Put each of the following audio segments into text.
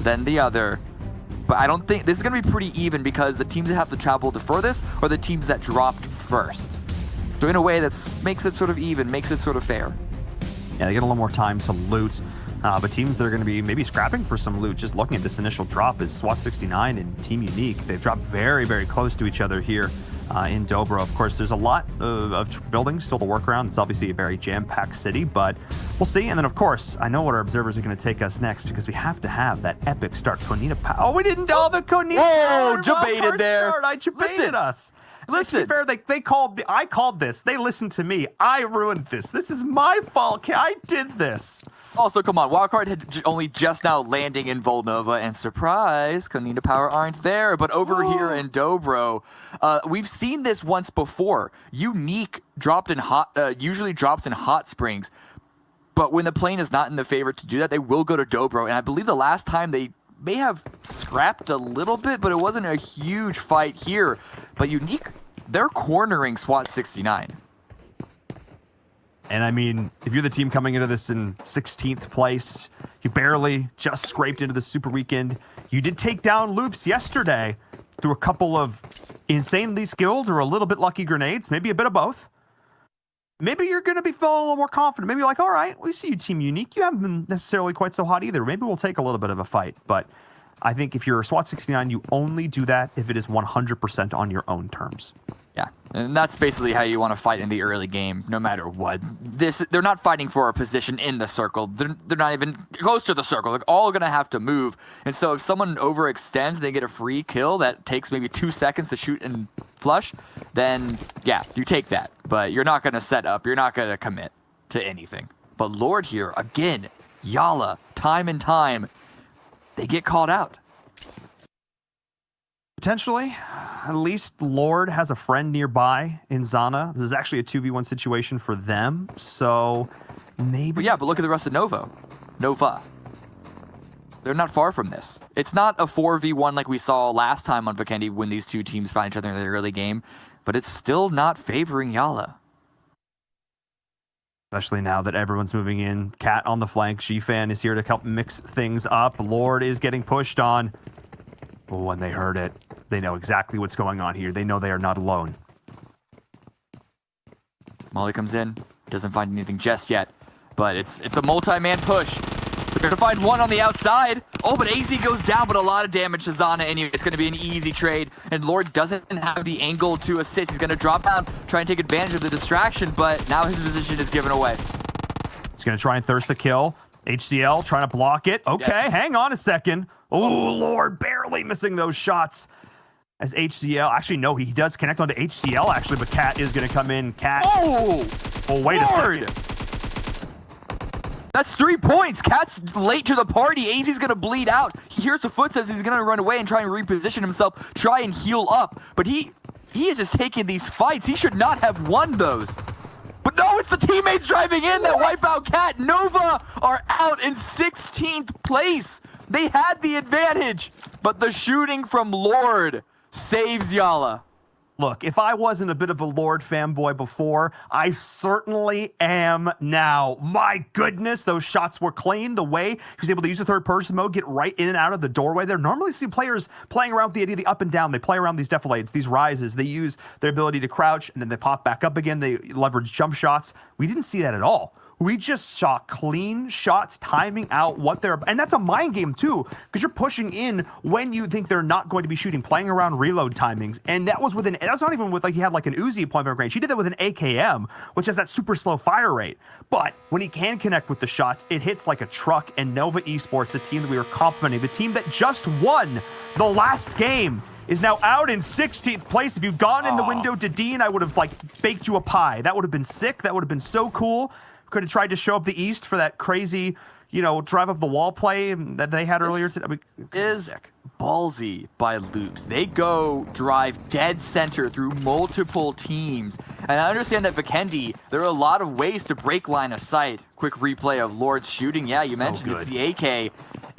than the other. But I don't think this is going to be pretty even because the teams that have to travel the furthest are the teams that dropped first. So in a way that makes it sort of even, makes it sort of fair. Yeah, they get a little more time to loot. But teams that are going to be maybe scrapping for some loot, just looking at this initial drop, is SWAT 69 and Team Unique. They've dropped very, very close to each other here in Dobro. Of course, there's a lot of buildings still to work around. It's obviously a very jam-packed city, but we'll see. And then, of course, I know what our observers are going to take us next because we have to have that epic start. Konita Power. Oh, we didn't know the Konita Power. Debated there. Start. I debated us. Listen, to be fair, they called me. I called this. They listened to me. I ruined this. This is my fault. I did this. Also, come on. Wildcard had only just now landing in Volnova, and surprise, Konita Power aren't there. But over here in Dobro, we've seen this once before. Unique dropped in usually drops in Hot Springs, but when the plane is not in the favor to do that, they will go to Dobro. And I believe the last time they may have scrapped a little bit, but it wasn't a huge fight here. But Unique, they're cornering SWAT 69. And I mean, if you're the team coming into this in 16th place, you barely just scraped into the Super Weekend. You did take down Loops yesterday through a couple of insanely skilled or a little bit lucky grenades, maybe a bit of both. Maybe you're going to be feeling a little more confident. Maybe you're like, all right, we see you, Team Unique. You haven't been necessarily quite so hot either. Maybe we'll take a little bit of a fight. But I think if you're a SWAT 69, you only do that if it is 100% on your own terms. Yeah, and that's basically how you want to fight in the early game, no matter what. They're not fighting for a position in the circle. They're not even close to the circle. They're all going to have to move. And so if someone overextends, they get a free kill that takes maybe 2 seconds to shoot and flush, then yeah, you take that. But you're not going to set up. You're not going to commit to anything. But Lord here, again, Yala, time and time, they get called out. Potentially, at least Lord has a friend nearby in Zana. This is actually a 2v1 situation for them, so maybe... But yeah, but look at the rest of Nova. They're not far from this. It's not a 4v1 like we saw last time on Vikendi when these two teams found each other in the early game, but it's still not favoring Yala. Especially now that everyone's moving in. Cat on the flank. G-Fan is here to help mix things up. Lord is getting pushed on. When they heard it, they know exactly what's going on here. They know they are not alone. Molly comes in, doesn't find anything just yet, but it's a multi-man push. They're going to find one on the outside. Oh, but AZ goes down, but a lot of damage to Zana anyway. It's going to be an easy trade, and Lord doesn't have the angle to assist. He's going to drop down, try and take advantage of the distraction, but now his position is given away. He's going to try and thirst the kill. HCL trying to block it. Okay, hang on a second. Oh, Lord, barely missing those shots. As HCL, actually, no, he does connect onto HCL, actually, but Cat is going to come in. Cat. Oh, wait Lord. a second. That's 3 points. Cat's late to the party. AZ's going to bleed out. He hears the footsteps. He's going to run away and try and reposition himself, try and heal up. But he is just taking these fights. He should not have won those. But no, it's the teammates driving in that wipe out Cat. Nova are out in 16th place. They had the advantage, but the shooting from Lord saves Yala. Look, if I wasn't a bit of a Lord fanboy before, I certainly am now. My goodness, those shots were clean. The way he was able to use the third-person mode, get right in and out of the doorway there. Normally see players playing around with the idea of the up and down. They play around these defilades, these rises. They use their ability to crouch, and then they pop back up again. They leverage jump shots. We didn't see that at all. We just saw clean shots timing out what they're... And that's a mind game, too, because you're pushing in when you think they're not going to be shooting, playing around reload timings. And that was with an... That's not even with, like, he had, like, an Uzi point blank range. He did that with an AKM, which has that super slow fire rate. But when he can connect with the shots, it hits like a truck. And Nova Esports, the team that we were complimenting, the team that just won the last game, is now out in 16th place. If you'd gone in the window to Dean, I would have, like, baked you a pie. That would have been sick. That would have been so cool. Could have tried to show up the East for that crazy, you know, drive up the wall play that they had earlier today. I mean, is ballsy by Loops. They go drive dead center through multiple teams. And I understand that Vikendi, there are a lot of ways to break line of sight. Quick replay of Lord's shooting. Yeah, you mentioned it's the AK.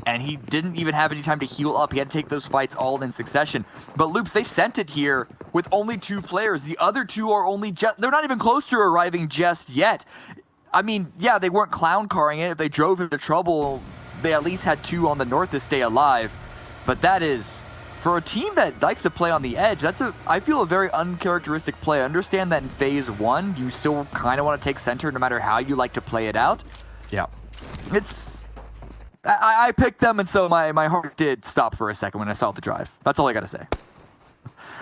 And he didn't even have any time to heal up. He had to take those fights all in succession. But Loops, they sent it here with only 2 players. The other 2 are only they're not even close to arriving just yet. I mean, yeah, they weren't clown carring it. If they drove into trouble, they at least had 2 on the north to stay alive. But that is, for a team that likes to play on the edge, I feel a very uncharacteristic play. I understand that in phase 1, you still kind of want to take center no matter how you like to play it out. Yeah. I picked them, and so my heart did stop for a second when I saw the drive. That's all I got to say.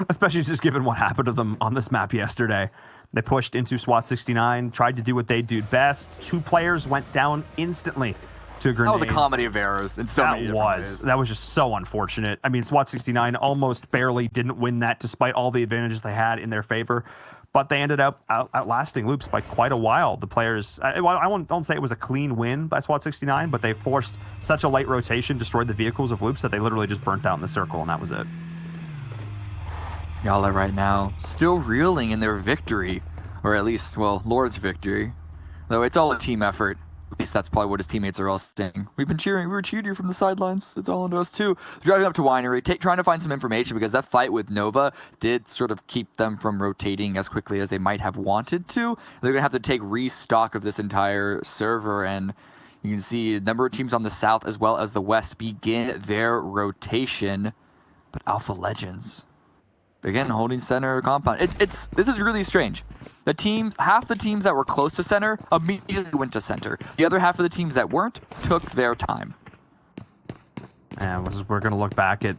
Especially just given what happened to them on this map yesterday. They pushed into SWAT 69, tried to do what they do best. 2 players went down instantly to grenades. That was a comedy of errors in so many different ways. That was just so unfortunate. I mean, SWAT 69 almost barely didn't win that despite all the advantages they had in their favor. But they ended up outlasting Loops by quite a while. The players, I don't say it was a clean win by SWAT 69, but they forced such a late rotation, destroyed the vehicles of Loops that they literally just burnt out in the circle, and that was it. Y'all are right now still reeling in their victory, or at least, well, Lord's victory. Though it's all a team effort. At least that's probably what his teammates are all saying. We were cheering you from the sidelines. It's all into us too. Driving up to Winery, trying to find some information because that fight with Nova did sort of keep them from rotating as quickly as they might have wanted to. They're gonna have to take restock of this entire server, and you can see a number of teams on the south as well as the west begin their rotation. But Alpha Legends, again, holding center compound. This is really strange. Half the teams that were close to center immediately went to center. The other half of the teams that weren't took their time. And we're going to look back at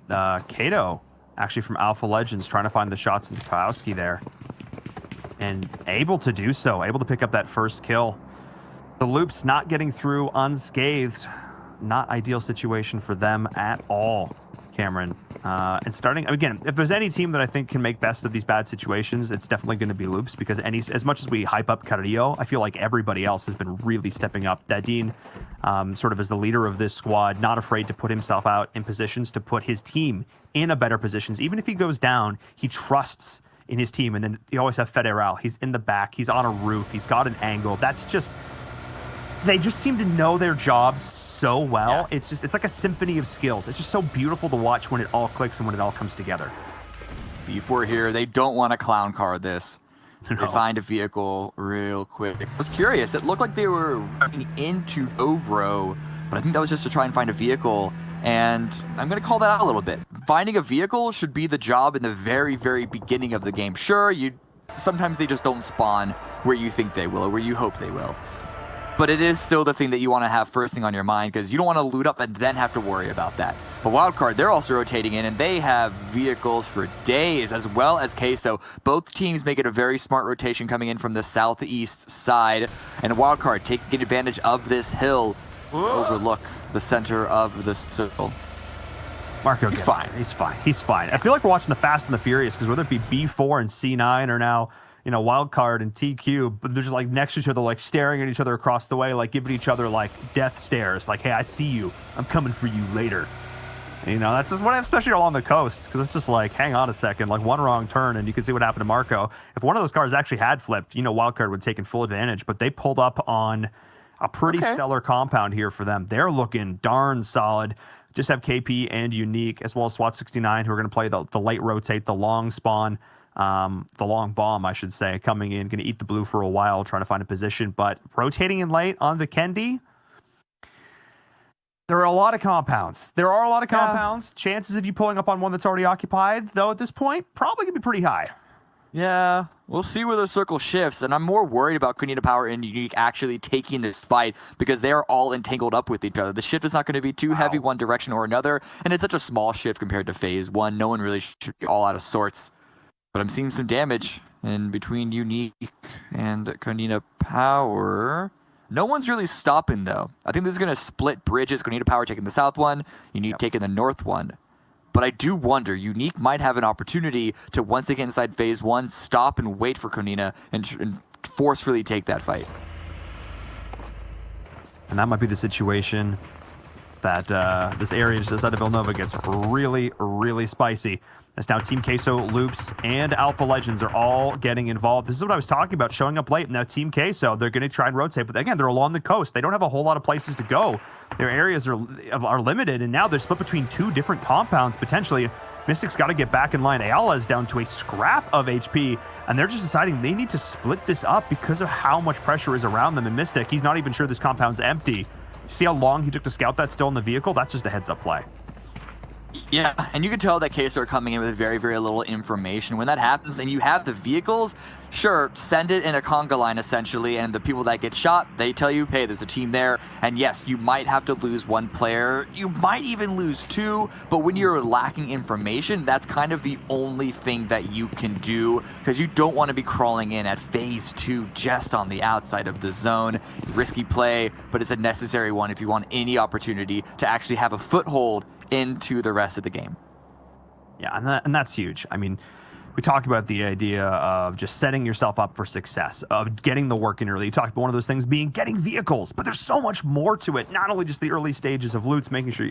Kato, actually from Alpha Legends, trying to find the shots in Kowalski there. And able to do so, able to pick up that first kill. The Loops not getting through unscathed. Not ideal situation for them at all, Cameron. And starting, again, if there's any team that I think can make best of these bad situations, it's definitely going to be Loops, because as much as we hype up Carrillo, I feel like everybody else has been really stepping up. Dadine, sort of as the leader of this squad, not afraid to put himself out in positions to put his team in a better positions. Even if he goes down, he trusts in his team. And then you always have Federal. He's in the back. He's on a roof. He's got an angle. That's just... They just seem to know their jobs so well. Yeah. It's like a symphony of skills. It's just so beautiful to watch when it all clicks and when it all comes together. Before here, they don't want to clown car this. No. They find a vehicle real quick. I was curious. It looked like they were running into Dobro, but I think that was just to try and find a vehicle. And I'm going to call that out a little bit. Finding a vehicle should be the job in the very, very beginning of the game. Sure, sometimes they just don't spawn where you think they will or where you hope they will. But it is still the thing that you want to have first thing on your mind, because you don't want to loot up and then have to worry about that. But Wildcard, they're also rotating in, and they have vehicles for days, as well as Queso. Both teams make it a very smart rotation coming in from the southeast side. And Wildcard taking advantage of this hill to overlook the center of the circle. Marco, he's fine. He's fine. He's fine. I feel like we're watching the Fast and the Furious, because whether it be B4 and C9 or now... Wildcard and TQ, but they're just like next to each other, like staring at each other across the way, like giving each other like death stares, like, hey, I see you, I'm coming for you later. That's just what, especially along the coast, because it's just like, hang on a second, like one wrong turn and you can see what happened to Marco. If one of those cars actually had flipped, Wildcard would have taken full advantage, but they pulled up on a pretty stellar compound here for them. They're looking darn solid. Just have KP and Unique, as well as SWAT 69, who are going to play the late rotate, the long spawn. The long bomb, I should say, coming in, going to eat the blue for a while, trying to find a position, but rotating in late on the Kendi. There are a lot of compounds. Chances of you pulling up on one that's already occupied, though, at this point, probably going to be pretty high. Yeah, we'll see where the circle shifts, and I'm more worried about Kunita Power and Unique actually taking this fight, because they are all entangled up with each other. The shift is not going to be too heavy one direction or another, and it's such a small shift compared to phase 1. No one really should be all out of sorts. But I'm seeing some damage in between Unique and Kunita Power. No one's really stopping, though. I think this is going to split bridges. Kunita Power taking the south one, Unique taking the north one. But I do wonder, Unique might have an opportunity to, once they get inside phase 1, stop and wait for Kunita and forcefully take that fight. And that might be the situation that this area just outside of Villanova gets really, really spicy. As now Team Queso, Loops, and Alpha Legends are all getting involved. This is what I was talking about, showing up late. Now Team Queso, they're going to try and rotate, but again, they're along the coast. They don't have a whole lot of places to go. Their areas are limited, and now they're split between 2 different compounds, potentially. Mystic's got to get back in line. Ayala is down to a scrap of HP, and they're just deciding they need to split this up because of how much pressure is around them. And Mystic, he's not even sure this compound's empty. See how long he took to scout that still in the vehicle? That's just a heads-up play. Yeah, and you can tell that Queso are coming in with very, very little information. When that happens and you have the vehicles, sure, send it in a conga line essentially, and the people that get shot, they tell you, hey, there's a team there. And yes, you might have to lose one player, you might even lose two, but when you're lacking information, that's kind of the only thing that you can do, because you don't want to be crawling in at phase 2 just on the outside of the zone. Risky play, but it's a necessary one if you want any opportunity to actually have a foothold into the rest of the game. Yeah, and that's huge. I mean, we talked about the idea of just setting yourself up for success, of getting the work in early. You talked about one of those things being getting vehicles, but there's so much more to it. Not only just the early stages of making sure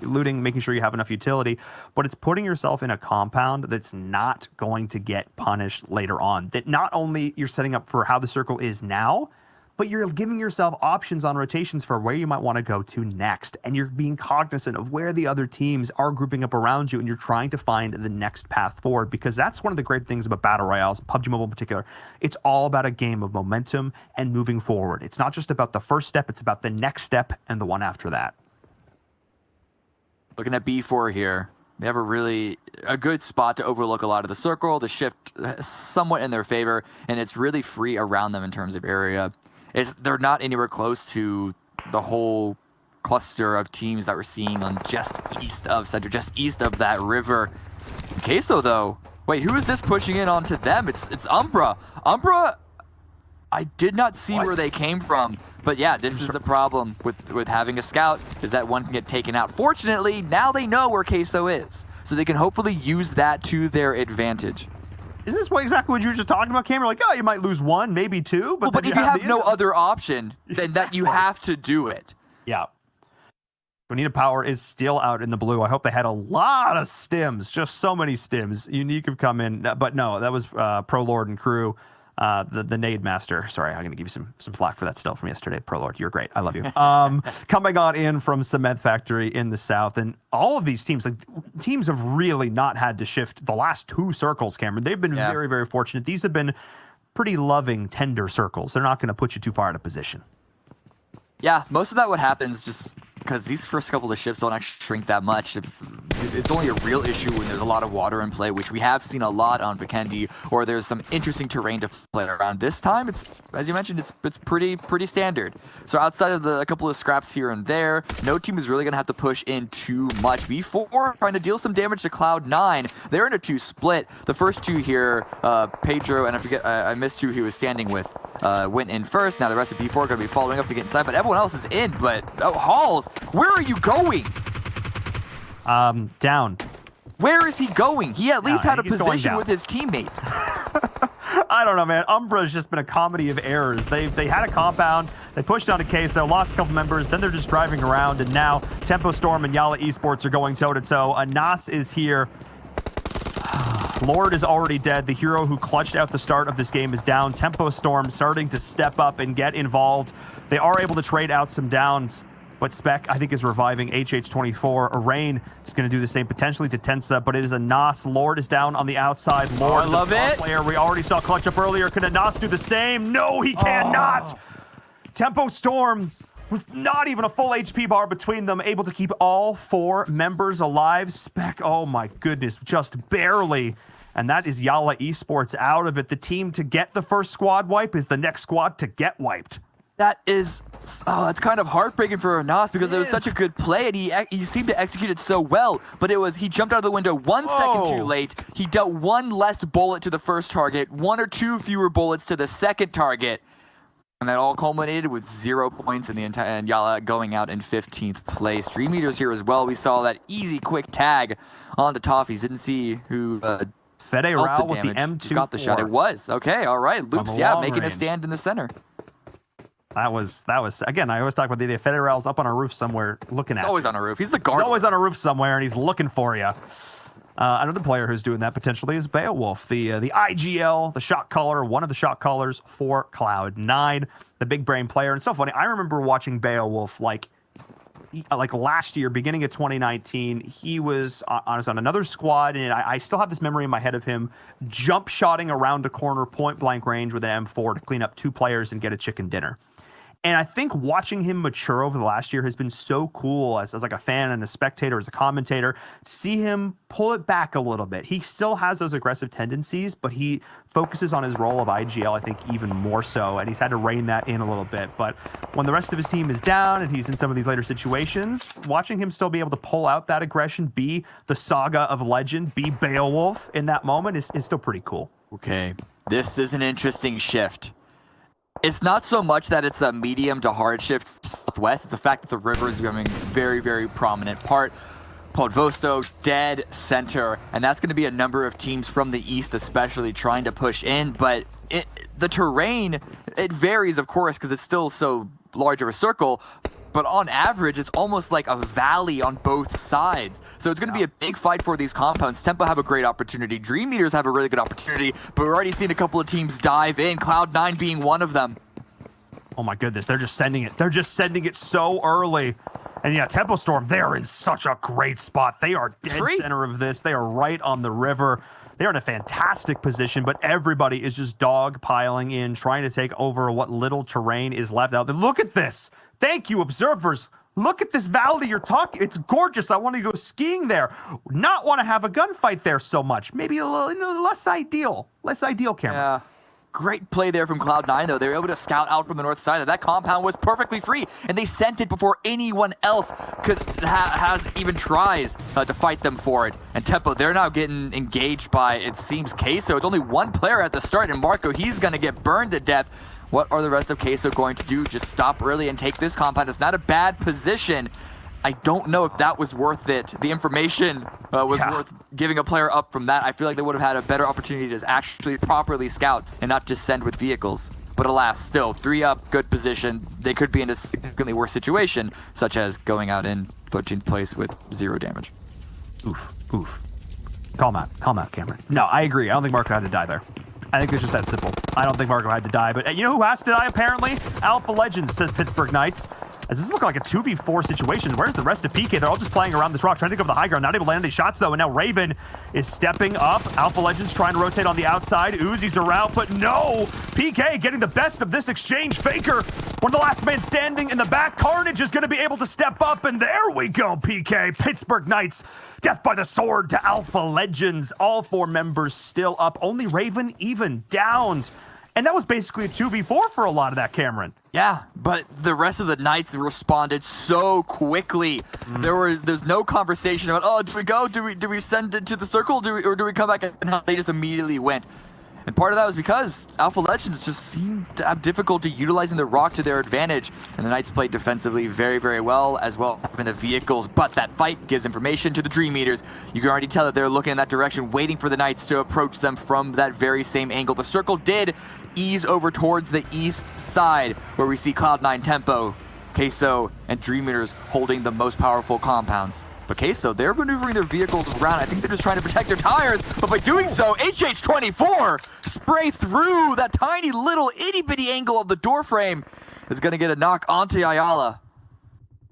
you have enough utility, but it's putting yourself in a compound that's not going to get punished later on. That not only you're setting up for how the circle is now, but you're giving yourself options on rotations for where you might want to go to next. And you're being cognizant of where the other teams are grouping up around you, and you're trying to find the next path forward, because that's one of the great things about Battle Royales, PUBG Mobile in particular. It's all about a game of momentum and moving forward. It's not just about the first step, it's about the next step and the one after that. Looking at B4 here, they have a good spot to overlook a lot of the circle. The shift somewhat in their favor, and it's really free around them in terms of area. They're not anywhere close to the whole cluster of teams that we're seeing on just east of center, just east of that river. Queso, though, wait, who is this pushing in onto them? It's Umbra. Umbra, I did not see where they came from, but yeah, this is the problem with having a scout, is that one can get taken out. Fortunately, now they know where Queso is, so they can hopefully use that to their advantage. Isn't this exactly what you were just talking about, Cameron? Like, oh, you might lose one, maybe two, but, if you have no other option, then that you have to do it. Yeah. Bonita Power is still out in the blue. I hope they had a lot of stims, just so many stims. Unique have come in, but no, that was Pro Lord and crew. The Nade Master. Sorry, I'm going to give you some flack for that still from yesterday. Pro Lord, you're great. I love you. Coming on in from Cement Factory in the south. And all of these teams, teams have really not had to shift the last 2 circles, Cameron. They've been very, very fortunate. These have been pretty loving, tender circles. They're not going to put you too far out of position. Yeah, most of that what happens just because these first couple of ships don't actually shrink that much. It's only a real issue when there's a lot of water in play, which we have seen a lot on Vikendi, or there's some interesting terrain to play around. This time, it's, as you mentioned, it's pretty standard. So outside of a couple of scraps here and there, no team is really going to have to push in too much. B4 trying to deal some damage to Cloud9. They're in a 2 split. The first 2 here, Pedro, and I forget, I missed who he was standing with, went in first. Now the rest of B4 are going to be following up to get inside, but everyone else is in. But Halls, where are you going? Down. Where is he going? He at least had a position with his teammate. I don't know, man. Umbra's just been a comedy of errors. They had a compound, they pushed onto Queso, lost a couple members, then they're just driving around, and now Tempo Storm and Yala Esports are going toe-to-toe. Anas is here. Lord is already dead. The hero who clutched out the start of this game is down. Tempo Storm starting to step up and get involved. They are able to trade out some downs, but Spec, I think, is reviving HH24. Arain is going to do the same potentially to Tensa, but it is Anas. Lord is down on the outside. Lord, I love it. Player we already saw clutch up earlier. Can Anas do the same? No, he cannot. Tempo Storm, with not even a full HP bar between them, able to keep all 4 members alive. Spec, oh my goodness, just barely. And that is Yala Esports out of it. The team to get the first squad wipe is the next squad to get wiped. That is, it's kind of heartbreaking for Anas because it was such a good play and he seemed to execute it so well. But he jumped out of the window 1 second too late. He dealt 1 less bullet to the first target, 1 or 2 fewer bullets to the second target. And that all culminated with 0 points in the entire, and Yala going out in 15th place. Dream Eaters here as well. We saw that easy, quick tag onto Toffees. Didn't see who Fede Rao with the M2 got the shot. It was. Okay, all right. Loops, making a stand in the center. That was again, I always talk about the idea. Fede Rao's up on a roof somewhere looking at you. He's always on a roof. He's the guard. He's always on a roof somewhere, and he's looking for you. Another player who's doing that potentially is Beowulf, the IGL, the shot caller, one of the shot callers for Cloud9, the big brain player. And it's so funny. I remember watching Beowulf like last year, beginning of 2019. He was on another squad, and I still have this memory in my head of him jump shotting around a corner, point blank range with an M4 to clean up 2 players and get a chicken dinner. And I think watching him mature over the last year has been so cool as like a fan and a spectator, as a commentator, to see him pull it back a little bit. He still has those aggressive tendencies, but he focuses on his role of IGL, I think, even more so, and he's had to rein that in a little bit. But when the rest of his team is down and he's in some of these later situations, watching him still be able to pull out that aggression, be the Saga of Legend, be Beowulf in that moment is still pretty cool. Okay, this is an interesting shift. It's not so much that it's a medium to hard shift southwest. It's the fact that the river is becoming a very, very prominent part. Podvosto, dead center, and that's going to be a number of teams from the east especially trying to push in, but the terrain, it varies, of course, because it's still so large of a circle, but on average, it's almost like a valley on both sides. So it's going to be a big fight for these compounds. Tempo have a great opportunity. Dream Eaters have a really good opportunity, but we're already seeing a couple of teams dive in, Cloud9 being one of them. Oh my goodness, they're just sending it. They're just sending it so early. And yeah, Tempo Storm, they are in such a great spot. They are dead center of this. They are right on the river. They're in a fantastic position, but everybody is just dog piling in, trying to take over what little terrain is left out there. Look at this. Thank you, observers. Look at this valley you're talking. It's gorgeous. I want to go skiing there. Not want to have a gunfight there so much. Maybe a little less ideal. Less ideal, Cameron. Yeah. Great play there from Cloud9, though. They were able to scout out from the north side. That compound was perfectly free, and they sent it before anyone else has even tries to fight them for it. And Tempo, they're now getting engaged by, it seems, Queso. It's only one player at the start, and Marco, he's going to get burned to death. What are the rest of Queso going to do? Just stop early and take this compound. It's not a bad position. I don't know if that was worth it. The information was worth giving a player up from that. I feel like they would have had a better opportunity to actually properly scout and not just send with vehicles. But alas, still, 3 up, good position. They could be in a significantly worse situation, such as going out in 13th place with 0 damage. Oof, oof. Calm out, Cameron. No, I agree. I don't think Marco had to die there. I think it's just that simple. I don't think Marco had to die, but you know who has to die, apparently? Alpha Legends, says Pittsburgh Knights. As this looks like a 2v4 situation. Where's the rest of PK? They're all just playing around this rock, trying to take over the high ground. Not able to land any shots, though. And now Raven is stepping up. Alpha Legends trying to rotate on the outside. Uzi's around, but no! PK getting the best of this exchange. Faker, one of the last man standing in the back. Carnage is going to be able to step up, and there we go, PK. Pittsburgh Knights, death by the sword to Alpha Legends. All 4 members still up. Only Raven even downed. And that was basically a 2v4 for a lot of that, Cameron. Yeah, but the rest of the Knights responded so quickly. There's no conversation about, oh, do we go? Do we send it to the circle? Or do we come back? And they just immediately went. And part of that was because Alpha Legends just seemed to have difficulty utilizing the rock to their advantage. And the Knights played defensively very, very well, as well in the vehicles. But that fight gives information to the Dream Eaters. You can already tell that they're looking in that direction, waiting for the Knights to approach them from that very same angle. The circle did ease over towards the east side, where we see Cloud9, Tempo, Queso, and Dream Eaters holding the most powerful compounds. But Queso, they're maneuvering their vehicles around. I think they're just trying to protect their tires, but by doing so, HH24 spray through that tiny little itty-bitty angle of the door frame is going to get a knock onto Ayala.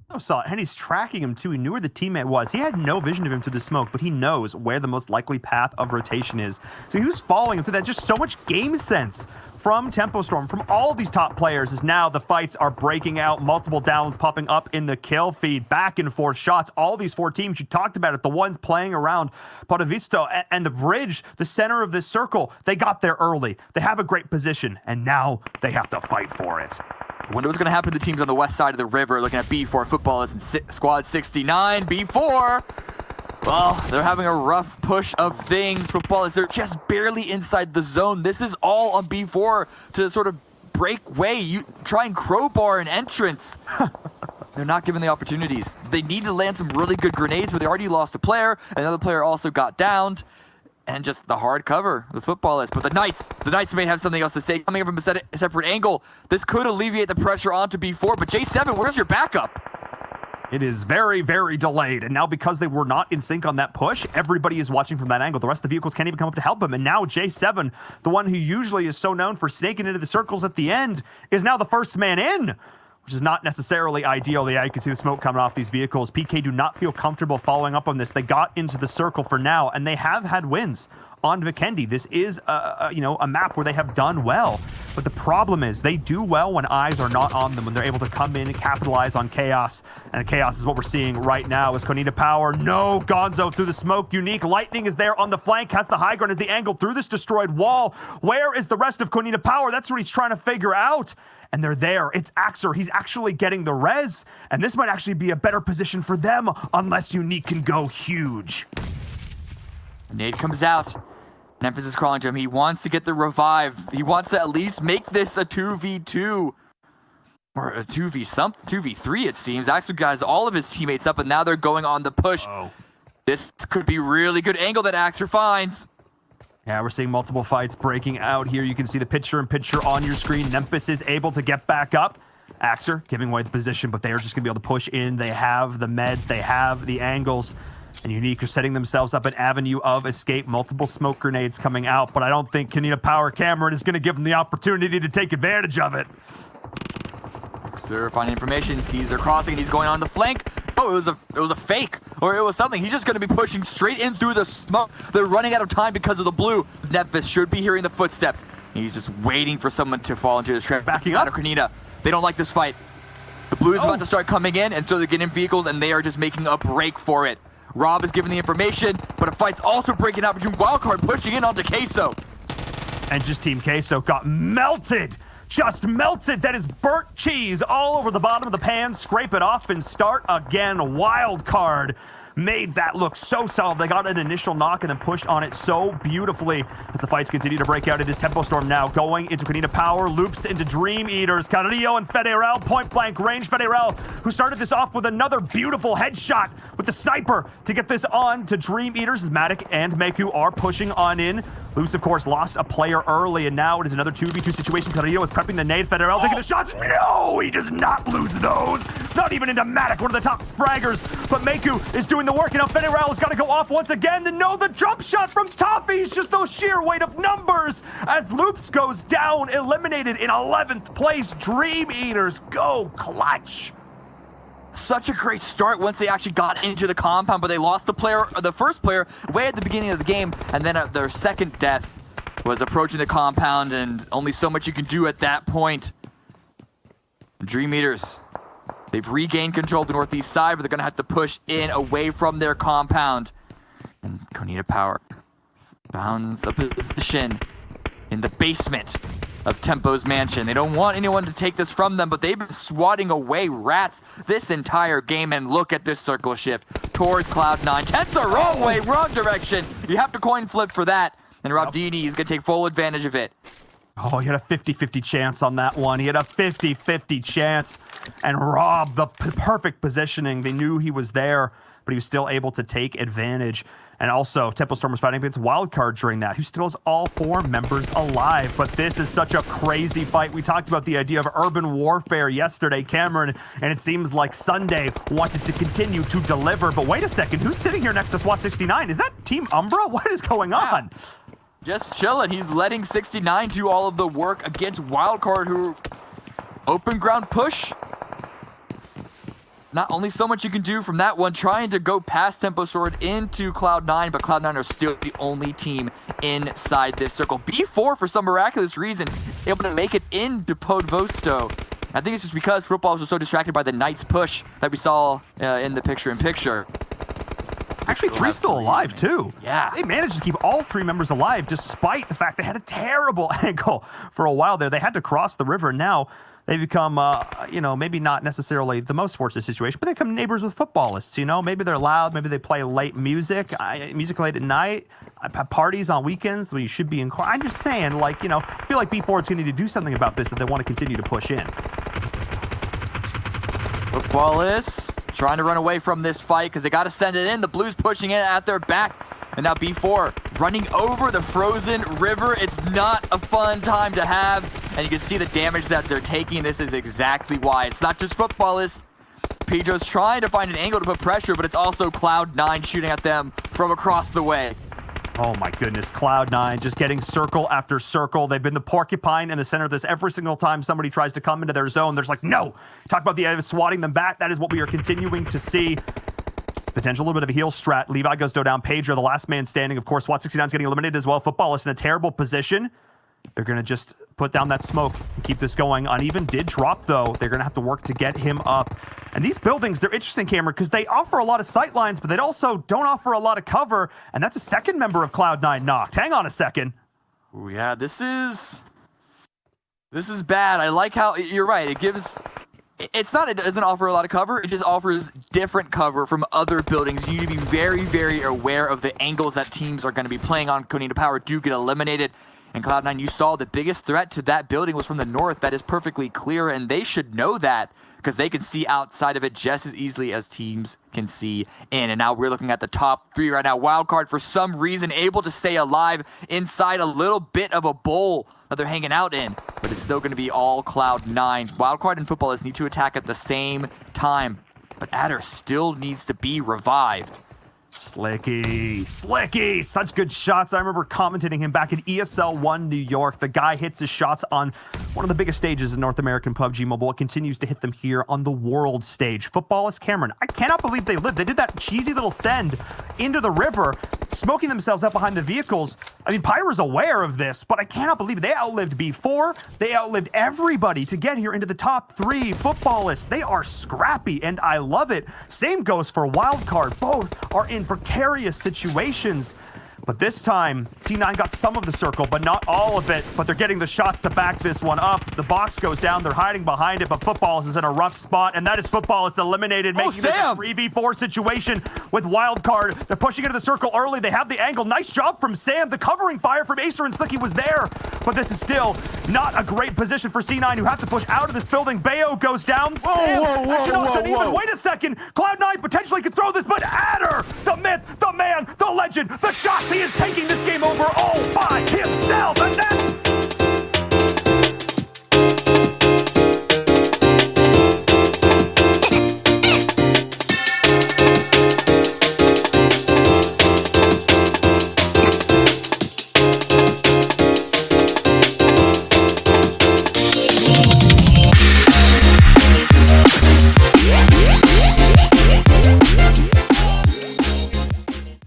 I saw it, and he's tracking him too. He knew where the teammate was. He had no vision of him through the smoke, but he knows where the most likely path of rotation is. So he was following him through that. Just so much game sense from Tempo Storm, from all of these top players, as now the fights are breaking out. Multiple downs popping up in the kill feed, back and forth shots. All these 4 teams, you talked about it, the ones playing around Podvisto and the bridge, the center of this circle, they got there early. They have a great position, and now they have to fight for it. I wonder what's going to happen to the teams on the west side of the river. Looking at B4 Footballers and Squad 69. B4, well, they're having a rough push of things. Footballers, they're just barely inside the zone. This is all on B4 to sort of break way. You try and crowbar an entrance. They're not given the opportunities. They need to land some really good grenades, but they already lost a player. Another player also got downed. And just the hard cover, the Footballers. But the Knights may have something else to say. Coming from a separate angle, this could alleviate the pressure onto B4. But J7, where's your backup? It is very, very delayed. And now because they were not in sync on that push, everybody is watching from that angle. The rest of the vehicles can't even come up to help him. And now J7, the one who usually is so known for snaking into the circles at the end, is now the first man in, which is not necessarily ideal. Yeah, you can see the smoke coming off these vehicles. PK do not feel comfortable following up on this. They got into the circle for now, and they have had wins on Vikendi. This is a map where they have done well. But the problem is they do well when eyes are not on them, when they're able to come in and capitalize on chaos. And the chaos is what we're seeing right now as Konita Power. No, Gonzo through the smoke. Unique Lightning is there on the flank, has the high ground as the angle through this destroyed wall. Where is the rest of Konita Power? That's what he's trying to figure out. And they're there. It's Axer. He's actually getting the res. And this might actually be a better position for them unless Unique can go huge. Nade comes out. Memphis is crawling to him. He wants to get the revive. He wants to at least make this a 2v2. Or a 2v3 it seems. Axel guys all of his teammates up and now they're going on the push. This could be really good angle that Axer finds. Yeah, we're seeing multiple fights breaking out here. You can see the picture-in-picture on your screen. Memphis is able to get back up. Axer giving away the position, but they are just going to be able to push in. They have the meds. They have the angles. And Unique are setting themselves up an avenue of escape. Multiple smoke grenades coming out, but I don't think Konita Power Cameron is going to give them the opportunity to take advantage of it. Axer finding information, sees they're crossing, and he's going on the flank. Oh, it was a fake, or it was something. He's just going to be pushing straight in through the smoke. They're running out of time because of the blue. Memphis should be hearing the footsteps. He's just waiting for someone to fall into his trap. Backing up. Konita. They don't like this fight. The blue is about to start coming in, and so they're getting vehicles, and they are just making a break for it. Rob is giving the information, but a fight's also breaking out between Wildcard pushing in onto Queso. And just Team Queso got melted. Just melted. That is burnt cheese all over the bottom of the pan. Scrape it off and start again. Wildcard made that look so solid. They got an initial knock and then pushed on it so beautifully. As the fights continue to break out, it is Tempo Storm now going into Konita Power, loops into Dream Eaters. Carrillo and Federal, point blank range. Federal, who started this off with another beautiful headshot with the sniper to get this on to Dream Eaters, as Matic and Meku are pushing on in. Loops, of course, lost a player early, and now it is another 2v2 situation. Carrillo is prepping the nade. Federal taking the shots. No, he does not lose those. Not even into Matic, one of the top fraggers. But Meku is doing the work, and now Federal has got to go off once again. Then no, the jump shot from Toffee is just those sheer weight of numbers. As Loops goes down, eliminated in 11th place. Dream Eaters go clutch. Such a great start once they actually got into the compound, but they lost the first player way at the beginning of the game, and then their second death was approaching the compound, and only so much you can do at that point. Dream Eaters, they've regained control of the northeast side, but they're going to have to push in away from their compound. And Konita Power found a position in the basement of Tempo's mansion. They don't want anyone to take this from them, but they've been swatting away rats this entire game, and look at this circle shift towards Cloud9. Ten's the wrong way, wrong direction. You have to coin flip for that, and Robdini is going to take full advantage of it. Oh, he had a 50-50 chance on that one. He had a 50-50 chance, and Rob, the perfect positioning. They knew he was there, but he was still able to take advantage. And also, Tempo Storm was fighting against Wildcard during that, who still has all 4 members alive. But this is such a crazy fight. We talked about the idea of urban warfare yesterday, Cameron, and it seems like Sunday wanted to continue to deliver. But wait a second, who's sitting here next to SWAT 69? Is that Team Umbra? What is going on? Just chilling. He's letting 69 do all of the work against Wildcard, who open ground push. Not only so much you can do from that one, trying to go past Tempo Sword into Cloud9, but Cloud9 are still the only team inside this circle. B4, for some miraculous reason, able to make it into Podvosto. I think it's just because Footballs was so distracted by the Knights push that we saw in the picture-in-picture. Actually, 3 still alive, too. Yeah. They managed to keep all 3 members alive, despite the fact they had a terrible angle for a while there. They had to cross the river. Now they become, you know, maybe not necessarily the most fortunate situation, but they become neighbors with footballists, you know? Maybe they're loud, maybe they play late music late at night, parties on weekends when you should be in car. I'm just saying, like, you know, I feel like B4 is going to need to do something about this if they want to continue to push in. Footballists trying to run away from this fight because they got to send it in. The Blues pushing in at their back. And now B4 running over the frozen river. It's not a fun time to have. And you can see the damage that they're taking. This is exactly why. It's not just Footballists. Pedro's trying to find an angle to put pressure, but it's also Cloud9 shooting at them from across the way. Oh my goodness, Cloud9 just getting circle after circle. They've been the porcupine in the center of this every single time somebody tries to come into their zone. There's like, no. Talk about the idea of swatting them back. That is what we are continuing to see. Potential little bit of a heel strat. Levi goes down. Pedro, the last man standing. Of course, SWAT 69 is getting eliminated as well. Footballist in a terrible position. They're going to just put down that smoke and keep this going. Uneven did drop, though. They're going to have to work to get him up. And these buildings, they're interesting, Cameron, because they offer a lot of sight lines, but they also don't offer a lot of cover. And that's a second member of Cloud9 knocked. Hang on a second. Ooh, yeah, this is bad. I like how you're right. It doesn't offer a lot of cover. It just offers different cover from other buildings. You need to be very, very aware of the angles that teams are going to be playing on. Konina Power do get eliminated. And Cloud9, you saw the biggest threat to that building was from the north. That is perfectly clear, and they should know that because they can see outside of it just as easily as teams can see in. And now we're looking at the top 3 right now. Wildcard, for some reason, able to stay alive inside a little bit of a bowl that they're hanging out in. But it's still going to be all Cloud9. Wildcard and Footballists need to attack at the same time. But Adder still needs to be revived. Slicky, such good shots. I remember commentating him back in ESL 1 New York. The guy hits his shots on one of the biggest stages in North American PUBG Mobile. It continues to hit them here on the world stage. Footballist Cameron, I cannot believe they lived. They did that cheesy little send into the river, smoking themselves up behind the vehicles. I mean, Pyra's aware of this, but I cannot believe they outlived B4. They outlived everybody to get here into the top 3. Footballists, they are scrappy, and I love it. Same goes for Wildcard. Both are in precarious situations. But this time, C9 got some of the circle, but not all of it. But they're getting the shots to back this one up. The box goes down. They're hiding behind it, but Footballists is in a rough spot, and that is Footballists eliminated, making this a 3v4 situation with Wildcard. They're pushing into the circle early. They have the angle. Nice job from Sam. The covering fire from Acer and Slicky was there, but this is still not a great position for C9, who have to push out of this building. Bayo goes down. Whoa. Wait a second. Cloud9 potentially could throw this, but Adder, the myth, the man, the legend, the shots. He is taking this game over all by himself, and then